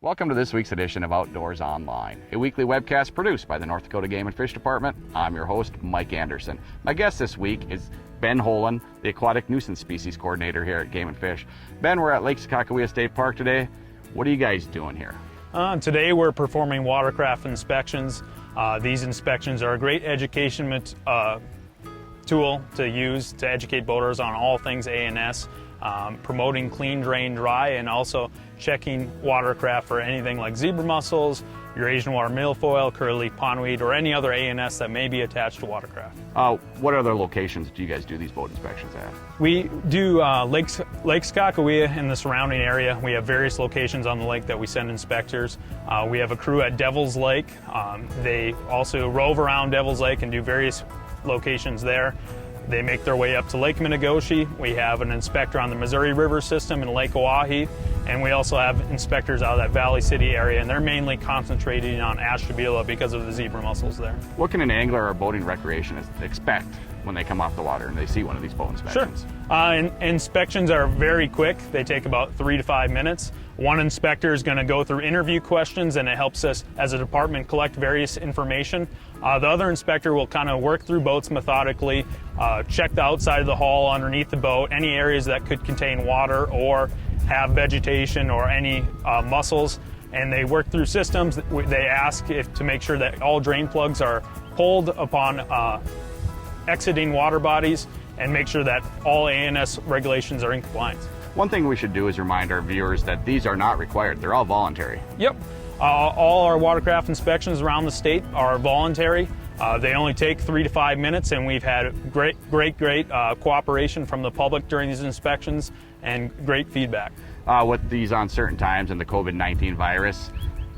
Welcome to this week's edition of Outdoors Online, a weekly webcast produced by the North Dakota Game and Fish Department. I'm your host, Mike Anderson. My guest this week is Ben Holen, the Aquatic Nuisance Species Coordinator here at Game and Fish. Ben, we're at Lake Sakakawea State Park today. What are you guys doing here? Today we're performing watercraft inspections. These inspections are a great education tool to use to educate boaters on all things ANS, promoting clean, drain, dry, and also checking watercraft for anything like zebra mussels, Eurasian water milfoil, curly pondweed, or any other ANS that may be attached to watercraft. What other locations do you guys do these boat inspections at? We do Lake Sakakawea and the surrounding area. We have various locations on the lake that we send inspectors. We have a crew at Devil's Lake. They also rove around Devil's Lake and do various locations there. They make their way up to Lake Minnegoshi. We have an inspector on the Missouri River system in Lake Oahe, and we also have inspectors out of that Valley City area, and they're mainly concentrating on Ashtabula because of the zebra mussels there. What can an angler or boating recreationist expect when they come off the water and they see one of these boat inspections? Sure. Inspections are very quick. They take about 3 to 5 minutes. One inspector is going to go through interview questions, and it helps us as a department collect various information. The other inspector will kind of work through boats methodically, check the outside of the hull, underneath the boat, any areas that could contain water or have vegetation or any mussels, and they work through systems. They ask to make sure that all drain plugs are pulled upon exiting water bodies and make sure that all ANS regulations are in compliance. One thing we should do is remind our viewers that these are not required. They're all voluntary. Yep. All our watercraft inspections around the state are voluntary. They only take 3 to 5 minutes, and we've had great cooperation from the public during these inspections and great feedback. With these on certain times and the COVID-19 virus,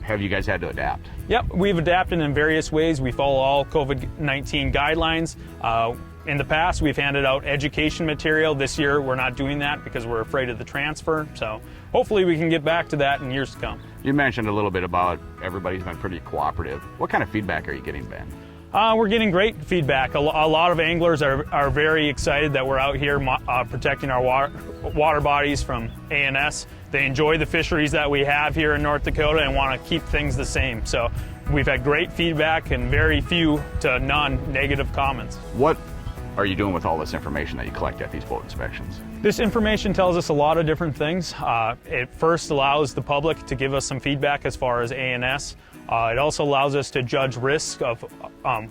have you guys had to adapt? Yep, we've adapted in various ways. We follow all COVID-19 guidelines. In the past, we've handed out education material. This year, we're not doing that because we're afraid of the transfer. So hopefully we can get back to that in years to come. You mentioned a little bit about everybody's been pretty cooperative. What kind of feedback are you getting, Ben? We're getting great feedback. A lot of anglers are very excited that we're out here protecting our water bodies from ANS. They enjoy the fisheries that we have here in North Dakota and want to keep things the same. So we've had great feedback and very few to none negative comments. What are you doing with all this information that you collect at these boat inspections? This information tells us a lot of different things. It first allows the public to give us some feedback as far as ANS. It also allows us to judge risk of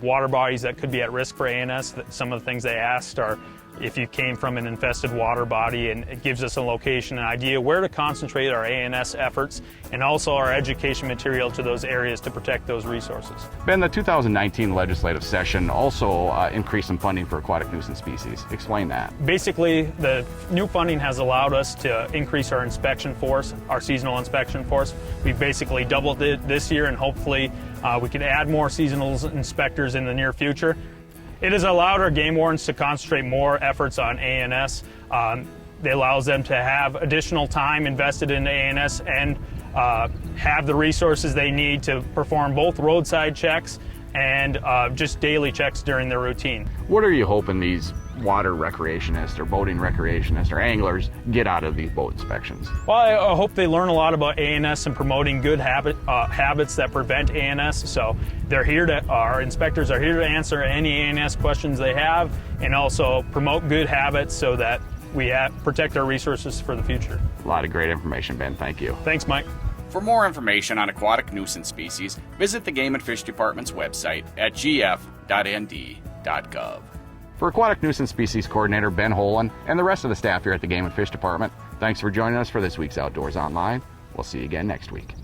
water bodies that could be at risk for ANS. Some of the things they asked are if you came from an infested water body, and it gives us a location, an idea where to concentrate our ANS efforts, and also our education material to those areas to protect those resources. Ben, the 2019 legislative session also increased some funding for aquatic nuisance species. Explain that. Basically, the new funding has allowed us to increase our inspection force, our seasonal inspection force. We've basically doubled it this year, and hopefully we can add more seasonal inspectors in the near future. It has allowed our game wardens to concentrate more efforts on ANS. It allows them to have additional time invested in ANS and have the resources they need to perform both roadside checks and just daily checks during their routine. What are you hoping these water recreationists or boating recreationists or anglers get out of these boat inspections? Well, I hope they learn a lot about ANS and promoting good habits that prevent ANS. So our inspectors are here to answer any ANS questions they have and also promote good habits so that we protect our resources for the future. A lot of great information, Ben. Thank you. Thanks, Mike. For more information on aquatic nuisance species, visit the Game and Fish Department's website at gf.nd.gov. For Aquatic Nuisance Species Coordinator Ben Holen and the rest of the staff here at the Game and Fish Department, thanks for joining us for this week's Outdoors Online. We'll see you again next week.